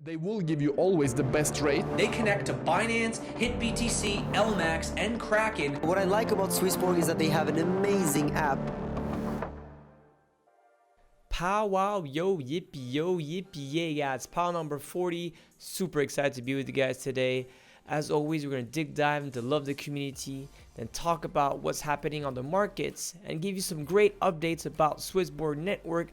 They will give you always the best rate. They connect to Binance, hit BTC, LMAX, and Kraken. What I like about SwissBorg is that they have an amazing app. Pow wow, yo, yippee, yay, yeah, it's pow number 40. Super excited to be with you guys today. As always, we're going to dive into love the community, then talk about what's happening on the markets, and give you some great updates about SwissBorg network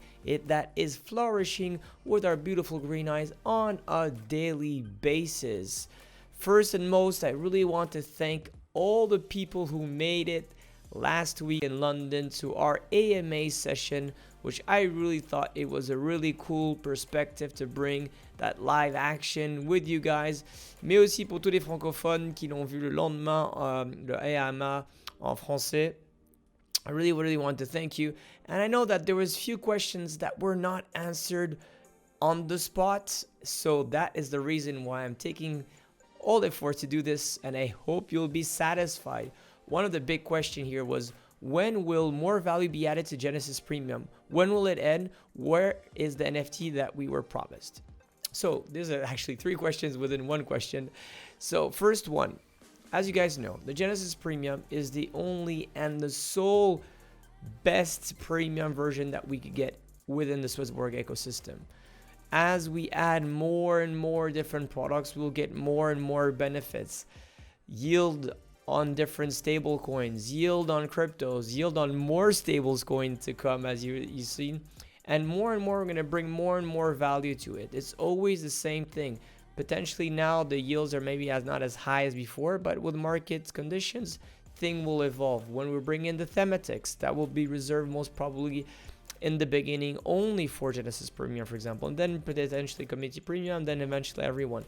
that is flourishing with our beautiful green eyes on a daily basis. First and most, I really want to thank all the people who made it last week in London to our AMA session, which I really thought it was a really cool perspective to bring that live action with you guys, mais aussi pour tous les francophones qui l'ont vu le lendemain, le AMA en français. I really want to thank you. And I know that there was few questions that were not answered on the spot, so that is the reason why I'm taking all the effort to do this, and I hope you'll be satisfied. One of the big questions here was, when will more value be added to Genesis Premium? When will it end? Where is the NFT that we were promised? So there's actually three questions within one question. So first one, as you guys know, the Genesis Premium is the only and the sole best premium version that we could get within the SwissBorg ecosystem. As we add more and more different products, we'll get more and more benefits. Yield on different stable coins, yield on cryptos, yield on more stables coins to come, as you see, and more we're going to bring more and more value to it. It's always the same thing. Potentially now the yields are maybe not as high as before, but with market conditions, thing will evolve. When we bring in the thematics, that will be reserved most probably in the beginning only for Genesis Premium, for example, and then potentially Community Premium, then eventually everyone.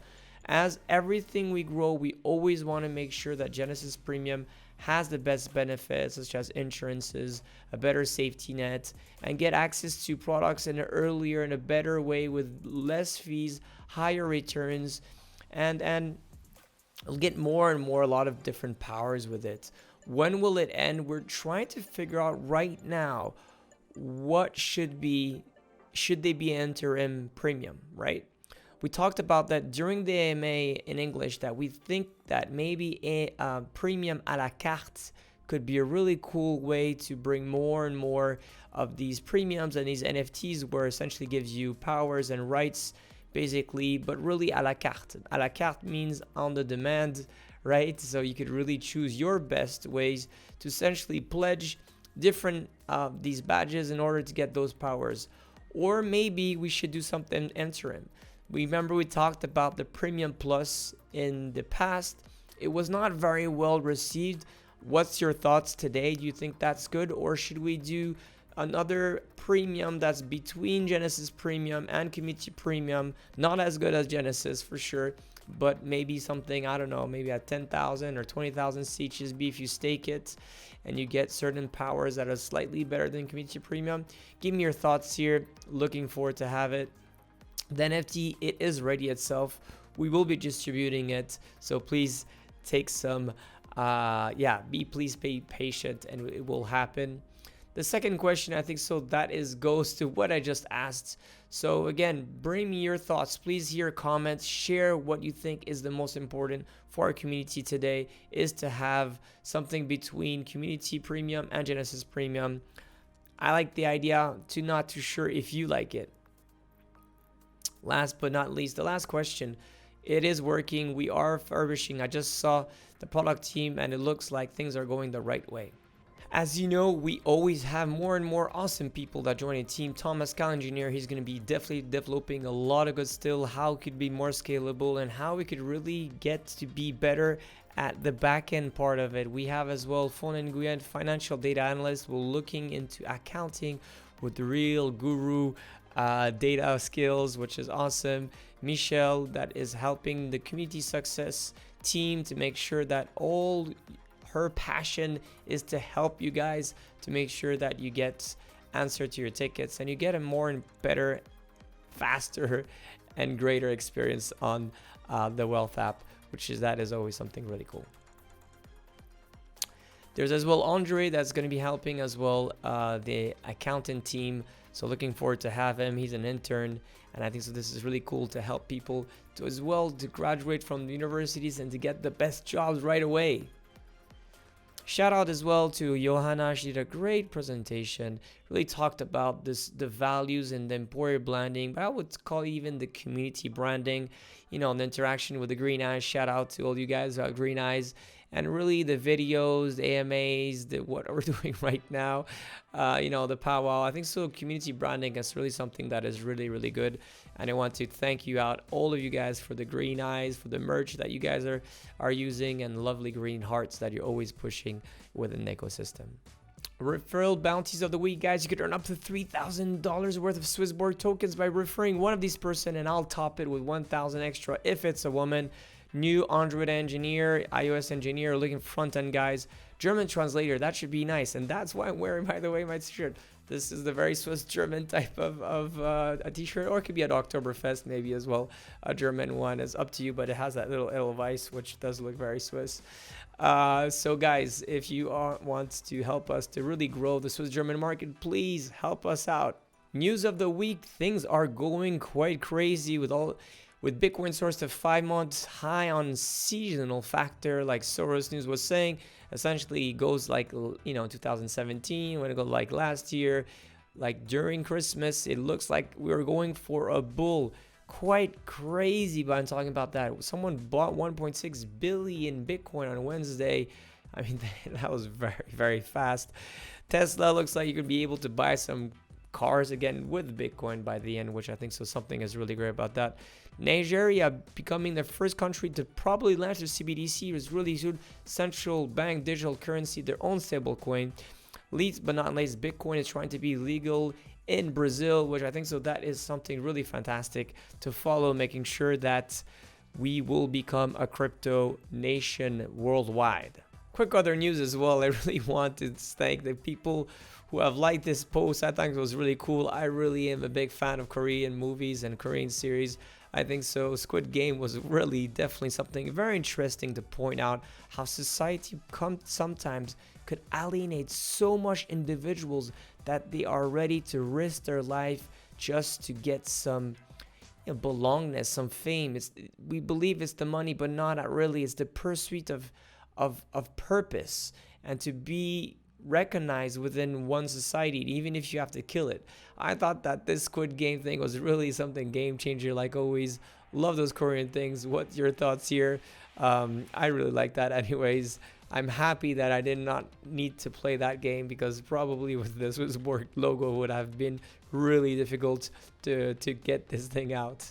As everything we grow, we always want to make sure that Genesis Premium has the best benefits, such as insurances, a better safety net, and get access to products in an earlier and a better way with less fees, higher returns, and we'll get more and more, a lot of different powers with it. When will it end? We're trying to figure out right now what should they be interim premium, right? We talked about that during the AMA in English, that we think that maybe a premium à la carte could be a really cool way to bring more and more of these premiums and these NFTs, where essentially gives you powers and rights basically, but really à la carte. À la carte means on the demand, right? So you could really choose your best ways to essentially pledge different these badges in order to get those powers. Or maybe we should do something interim. Remember we talked about the Premium Plus in the past. It was not very well received. What's your thoughts today? Do you think that's good? Or should we do another premium that's between Genesis Premium and Community Premium? Not as good as Genesis for sure, but maybe something, I don't know, maybe at 10,000 or 20,000 CHSB if you stake it and you get certain powers that are slightly better than Community Premium. Give me your thoughts here. Looking forward to have it. The NFT, it is ready itself. We will be distributing it, so please take some please be patient and it will happen. The second question, I think so, that goes to what I just asked. So again, bring me your thoughts. Please hear comments, share what you think is the most important for our community today, is to have something between Community Premium and Genesis Premium. I like the idea, not too sure if you like it. Last but not least, the last question. It is working. We are refurbishing. I just saw the product team and it looks like things are going the right way. As you know, we always have more and more awesome people that join a team. Thomas, Cal Engineer, he's going to be definitely developing a lot of good still, how it could be more scalable and how we could really get to be better at the back end part of it. We have as well Fon Nguyen, financial data analyst. We're looking into accounting with the real guru data skills, which is awesome. Michelle, that is helping the community success team to make sure that all her passion is to help you guys to make sure that you get answer to your tickets and you get a more and better, faster and greater experience on the Wealth app, that is always something really cool. There's as well Andre that's going to be helping as well the accountant team. So looking forward to have him. He's an intern, and I think so this is really cool to help people to as well to graduate from the universities and to get the best jobs right away. Shout out as well to Johanna. She did a great presentation. Really talked about the values and the employer branding, but I would call even the community branding. The interaction with the Green Eyes. Shout out to all you guys about Green Eyes. And really the videos, the AMAs, what we're doing right now, the powwow. I think so community branding is really something that is really, really good. And I want to thank you out, all of you guys, for the Green Eyes, for the merch that you guys are using, and lovely green hearts that you're always pushing within the ecosystem. Referral bounties of the week, guys. You could earn up to $3,000 worth of SwissBorg tokens by referring one of these person, and I'll top it with 1,000 extra if it's a woman. New Android engineer, iOS engineer, looking front-end guys, German translator. That should be nice, and that's why I'm wearing, by the way, my t-shirt. This is the very Swiss German type of a t-shirt, or it could be at Oktoberfest maybe as well. A German one is up to you, but it has that little Edelweiss, which does look very Swiss. So guys, if you want to help us to really grow the Swiss German market, please help us out. News of the week: things are going quite crazy with Bitcoin sourced to 5-month high on seasonal factor, like Soros News was saying. Essentially goes like 2017, when it goes like last year, like during Christmas. It looks like we're going for a bull. Quite crazy, but I'm talking about that. Someone bought 1.6 billion Bitcoin on Wednesday. I mean, that was very, very fast. Tesla looks like you could be able to buy some cars again with Bitcoin by the end, which I think so something is really great about that. Nigeria becoming the first country to probably launch the CBDC is really good. Central bank digital currency, their own stable coin. Least but not least, Bitcoin is trying to be legal in Brazil, which I think so that is something really fantastic to follow, making sure that we will become a crypto nation worldwide. Quick other news as well. I really want to thank the people who have liked this post. I think it was really cool. I really am a big fan of Korean movies and Korean series. I think so Squid Game was really definitely something very interesting to point out, how society sometimes could alienate so much individuals that they are ready to risk their life just to get some belongingness, some fame. We believe it's the money, but not really. It's the pursuit of purpose and to be recognized within one society, even if you have to kill it. I thought that this Squid Game thing was really something game changer, like always. Love those Korean things. What's your thoughts here? I really like that anyways. I'm happy that I did not need to play that game, because probably with the SwissBorg logo would have been really difficult to get this thing out.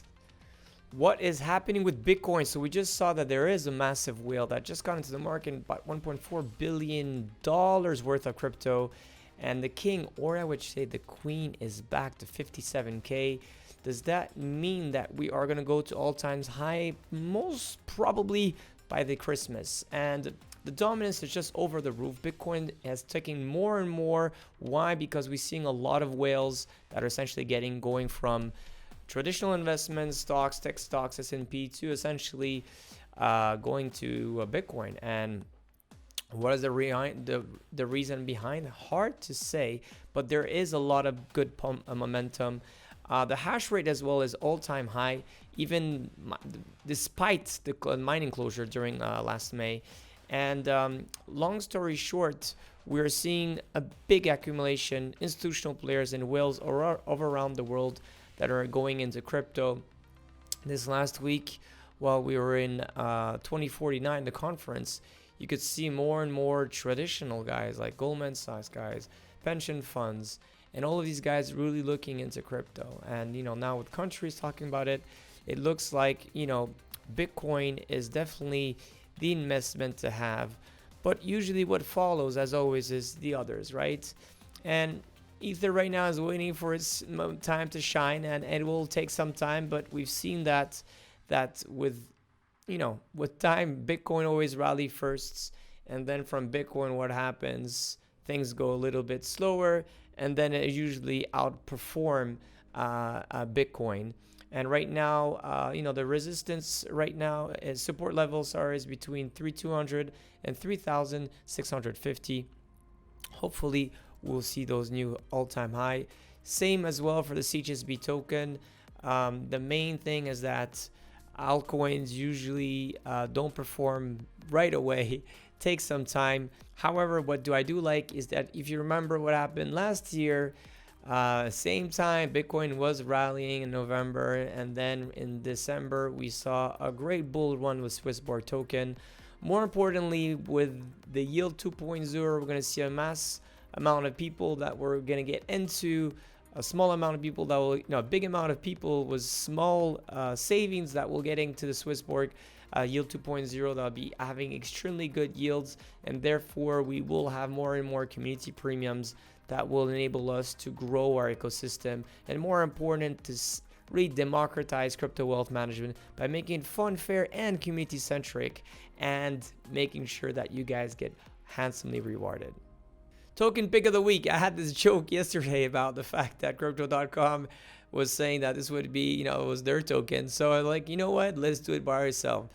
What is happening with Bitcoin? So we just saw that there is a massive whale that just got into the market, about $1.4 billion worth of crypto. And the king, or I would say the queen, is back to 57K. Does that mean that we are going to go to all-time high? Most probably by the Christmas. And the dominance is just over the roof. Bitcoin has taken more and more. Why? Because we're seeing a lot of whales that are essentially going from traditional investments, stocks, tech stocks, S&P, to essentially going to Bitcoin. And what is the reason behind? Hard to say, but there is a lot of good momentum. The hash rate as well is all-time high, even despite the mining closure during last May. And long story short, we're seeing a big accumulation, institutional players and whales of around the world that are going into crypto. This last week, while we were in 2049, the conference, you could see more and more traditional guys like Goldman Sachs guys, pension funds, and all of these guys really looking into crypto. And now with countries talking about it, it looks like Bitcoin is definitely the investment to have. But usually what follows, as always, is the others, right? And Ether right now is waiting for its time to shine, and it will take some time. But we've seen that with time, Bitcoin always rally first, and then from Bitcoin, what happens? Things go a little bit slower, and then it usually outperform Bitcoin. And right now, the resistance right now is support levels is between 3,200 and 3,650. Hopefully, we'll see those new all-time high. Same as well for the CHSB token. The main thing is that altcoins usually don't perform right away. Take some time. However, what I do like is that if you remember what happened last year, same time Bitcoin was rallying in November, and then in December we saw a great bull run with SwissBorg token. More importantly, with the yield 2.0, we're going to see a mass amount of people that we're going to get into. A small amount of people that will, a big amount of people with small savings that will get into the SwissBorg yield 2.0 that'll be having extremely good yields, and therefore we will have more and more community premiums that will enable us to grow our ecosystem, and more important, to really democratize crypto wealth management by making it fun, fair, and community centric, and making sure that you guys get handsomely rewarded. Token pick of the week. I had this joke yesterday about the fact that crypto.com was saying that this would be, it was their token. So I'm like, you know what? Let's do it by ourselves.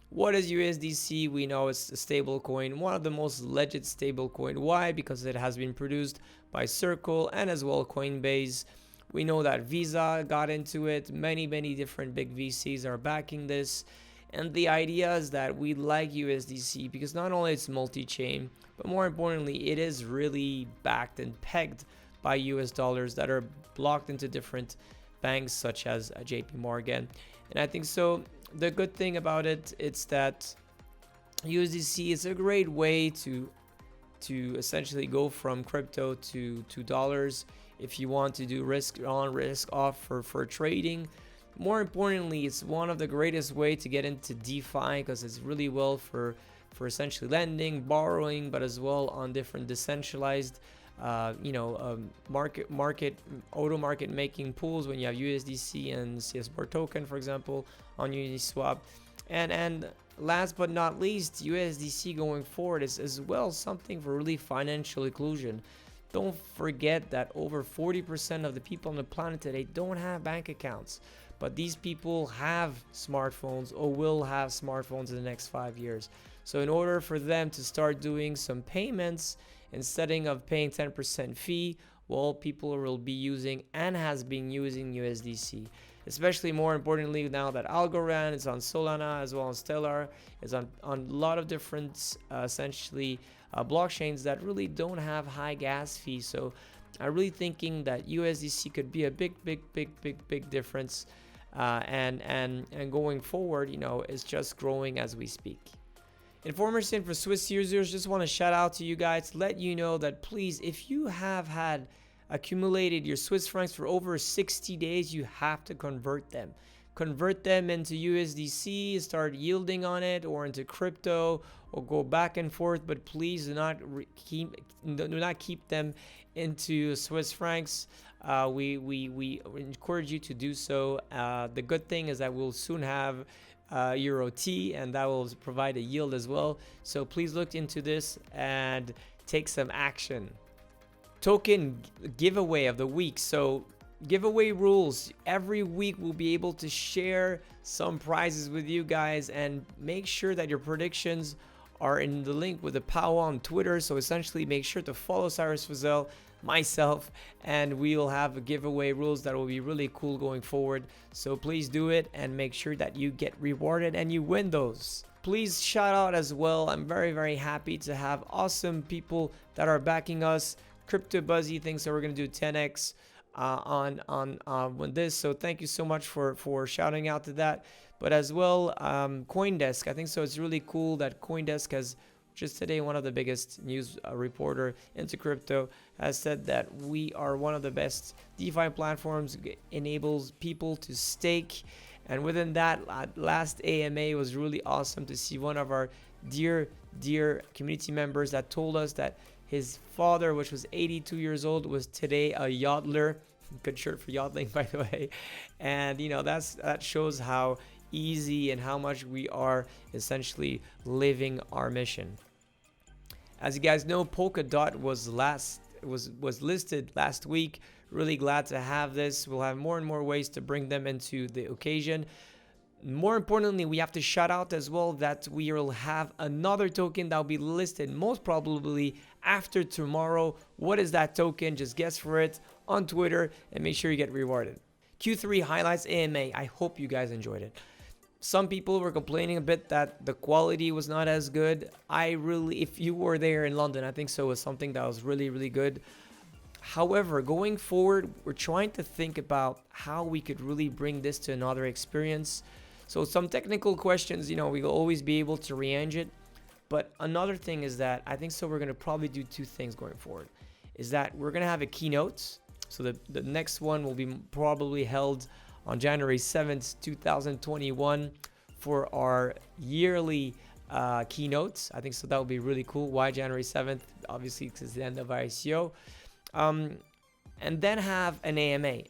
What is USDC? We know it's a stable coin, one of the most legit stable coin. Why? Because it has been produced by Circle and as well Coinbase. We know that Visa got into it. Many different big VCs are backing this. And the idea is that we like USDC because not only it's multi-chain, but more importantly, it is really backed and pegged by US dollars that are blocked into different banks such as JP Morgan. And I think so. The good thing about it is that USDC is a great way to essentially go from crypto to dollars if you want to do risk on, risk off for trading. More importantly, it's one of the greatest way to get into DeFi because it's really well for essentially lending, borrowing, but as well on different decentralized auto market making pools when you have USDC and CHSB token, for example, on Uniswap. And last but not least, USDC going forward is as well something for really financial inclusion. Don't forget that over 40% of the people on the planet today don't have bank accounts, but these people have smartphones or will have smartphones in the next 5 years. So in order for them to start doing some payments, instead of paying 10% fee, well, people will be using and has been using USDC. Especially more importantly now that Algorand is on Solana as well as Stellar, is on a lot of different essentially blockchains that really don't have high gas fees. So I'm really thinking that USDC could be a big difference, and going forward, it's just growing as we speak. Information for Swiss users, just want to shout out to you guys, let you know that please, if you have had accumulated your Swiss francs for over 60 days, you have to convert them. Convert them into USDC, start yielding on it, or into crypto, or go back and forth. But please do not keep them into Swiss francs. We encourage you to do so. The good thing is that we'll soon have Euro T, and that will provide a yield as well. So please look into this and take some action. Token giveaway of the week. So giveaway rules: every week we'll be able to share some prizes with you guys, and make sure that your predictions are in the link with the POW on Twitter. So essentially make sure to follow Cyrus Frizzell, myself, and we will have giveaway rules that will be really cool going forward. So please do it and make sure that you get rewarded and you win those. Please shout out as well. I'm very happy to have awesome people that are backing us. Crypto Buzzy thinks that we're gonna do 10x on this, so thank you so much for shouting out to that. But as well, CoinDesk, I think so it's really cool that CoinDesk has just today, one of the biggest news reporter into crypto has said that we are one of the best DeFi platforms, enables people to stake. And within that, last AMA was really awesome to see one of our dear community members that told us that his father, which was 82 years old, was today a yodler. Good shirt for yodeling, by the way. And that shows how easy and how much we are essentially living our mission. As you guys know, Polkadot was listed last week. Really glad to have this. We'll have more and more ways to bring them into the occasion. More importantly, we have to shout out as well that we will have another token that will be listed most probably after tomorrow. What is that token? Just guess for it on Twitter, and make sure you get rewarded. Q3 highlights AMA. I hope you guys enjoyed it. Some people were complaining a bit that the quality was not as good. If you were there in London, I think so, it was something that was really, really good. However, going forward, we're trying to think about how we could really bring this to another experience. So some technical questions, we'll always be able to re-eng it. But another thing is that I think so we're going to probably do two things going forward. Is that we're going to have a keynote. So the next one will be probably held on January 7th, 2021 for our yearly keynotes. I think so that would be really cool. Why January 7th? Obviously, because it's the end of ICO. And then have an AMA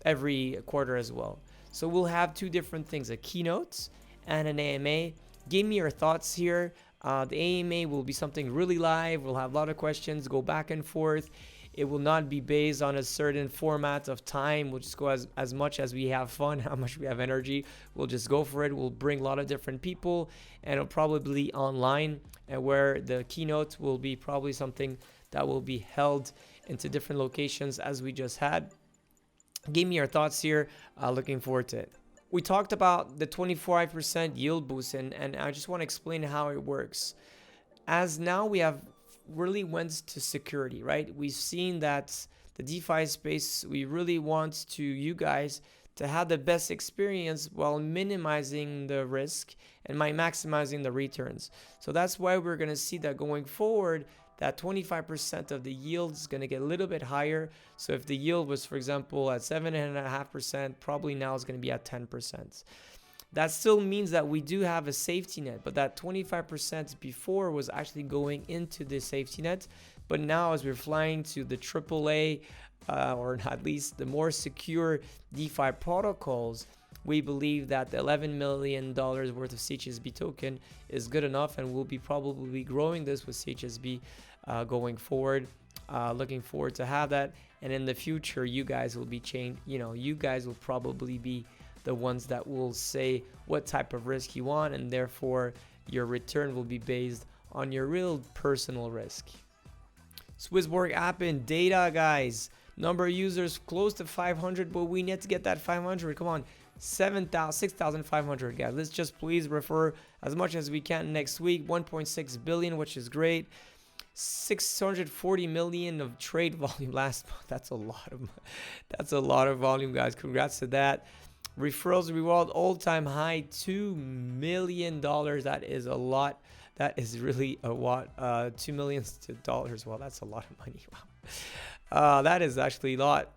every quarter as well. So we'll have two different things, a keynote and an AMA. Give me your thoughts here. The AMA will be something really live. We'll have a lot of questions, go back and forth. It will not be based on a certain format of time. We'll just go as much as we have fun, how much we have energy. We'll just go for it. We'll bring a lot of different people, and it'll probably be online, and where the keynote will be probably something that will be held into different locations as we just had. Give me your thoughts here. Looking forward to it. We talked about the 25% yield boost, and I just want to explain how it works. As now we have really went to security, right? We've seen that the DeFi space, we really want you guys to have the best experience while minimizing the risk and by maximizing the returns. So that's why we're going to see that going forward, that 25% of the yield is going to get a little bit higher. So if the yield was, for example, at 7.5%, probably now it's going to be at 10%. That still means that we do have a safety net, but that 25% before was actually going into the safety net. But now as we're flying to the AAA, or at least the more secure DeFi protocols, we believe that the $11 million worth of CHSB token is good enough, and we'll be probably growing this with CHSB going forward. Looking forward to have that. And in the future, you guys will be you guys will probably be the ones that will say what type of risk you want, and therefore your return will be based on your real personal risk. SwissBorg App in data, guys. Number of users close to 500, but we need to get that 500. Come on, 6,500, guys. Let's just please refer as much as we can next week. 1.6 billion, which is great. 640 million of trade volume last month. That's a lot of volume, guys. Congrats to that. Referrals reward all-time high, $2 million. That is a lot. That is really a lot. $2 million. Well, that's a lot of money. Wow. That is actually a lot.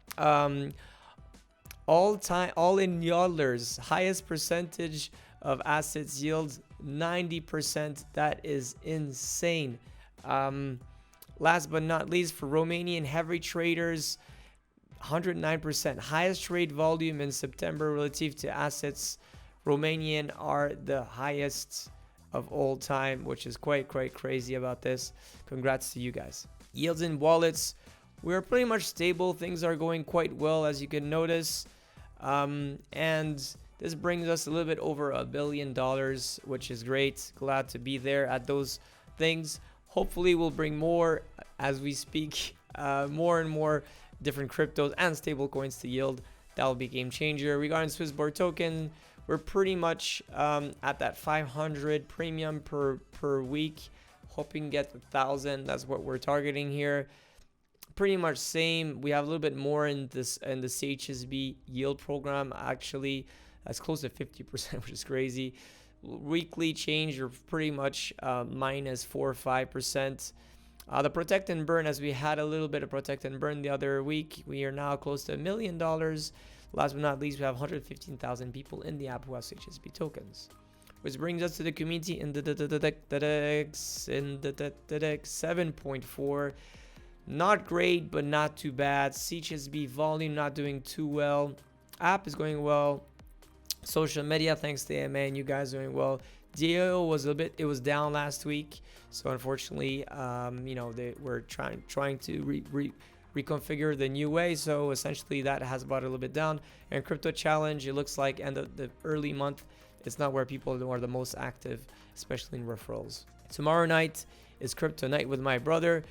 All-in yodlers, highest percentage of assets yields, 90%. That is insane. Last but not least, for Romanian heavy traders, 109%. Highest trade volume in September relative to assets. Romanian are the highest of all time, which is quite crazy about this. Congrats to you guys. Yields in wallets, we're pretty much stable. Things are going quite well, as you can notice. And this brings us a little bit over $1 billion, which is great. Glad to be there at those things. Hopefully we'll bring more as we speak, more and more different cryptos and stable coins to yield. That will be a game changer. Regarding SwissBorg token, we're pretty much at that 500 premium per week, hoping to get 1,000. That's what we're targeting here. Pretty much same. We have a little bit more in the CHSB yield program. Actually, that's close to 50%, which is crazy. Weekly change, you're pretty much minus 4 or 5%. The protect and burn, as we had a little bit of protect and burn the other week, we are now close to $1 million. Last but not least, we have 115,000 people in the app who have CHSB tokens. Which brings us to the community in the 7.4. Not great, but not too bad. CHSB volume not doing too well. App is going well. Social media, thanks to AMA, and you guys doing well. DAO was it was down last week, so unfortunately, they were trying to reconfigure the new way. So essentially, that has brought it a little bit down. And crypto challenge, it looks like end of the early month, it's not where people are the most active, especially in referrals. Tomorrow night is crypto night with my brother.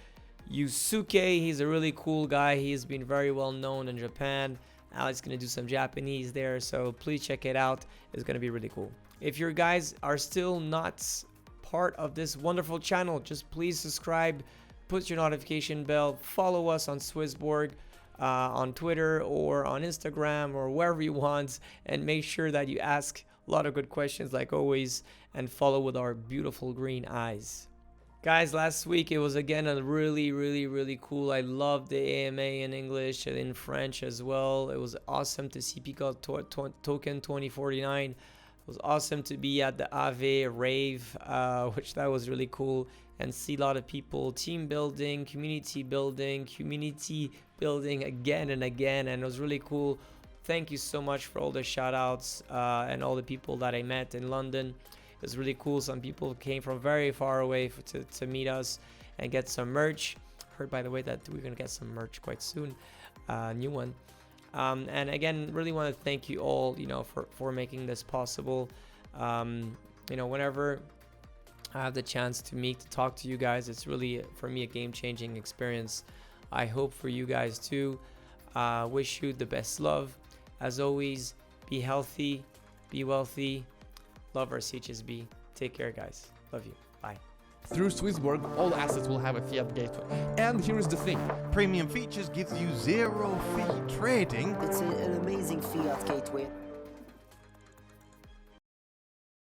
Yusuke. He's a really cool guy. He's been very well known in Japan. Alex is going to do some Japanese there, so please check it out. It's going to be really cool. If you guys are still not part of this wonderful channel, just please subscribe, put your notification bell, follow us on SwissBorg on Twitter or on Instagram or wherever you want, and make sure that you ask a lot of good questions like always and follow with our beautiful green eyes. Guys, last week it was again a really cool. I loved the AMA in English and in French as well. It was awesome to see Picard Token 2049. It was awesome to be at the AVE rave, which that was really cool, and see a lot of people team building, community building again and again, and it was really cool. Thank you so much for all the shout outs and all the people that I met in London. It was really cool. Some people came from very far away to meet us and get some merch. Heard, by the way, that we're gonna get some merch quite soon, new one. And again, really want to thank you all, for making this possible. Whenever I have the chance to talk to you guys, it's really for me a game-changing experience. I hope for you guys too. Wish you the best love. As always, be healthy, be wealthy. Love our CHSB. Take care, guys. Love you. Bye. Through SwissBorg, all assets will have a fiat gateway. And here is the thing. Premium features gives you zero fee trading. It's an amazing fiat gateway.